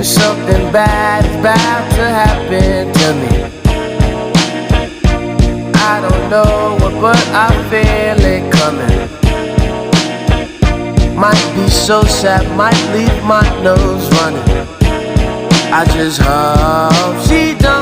Something bad is about to happen to me. I don't know what, but I feel it coming. Might be so sad, might leave my nose running. I just hope she don't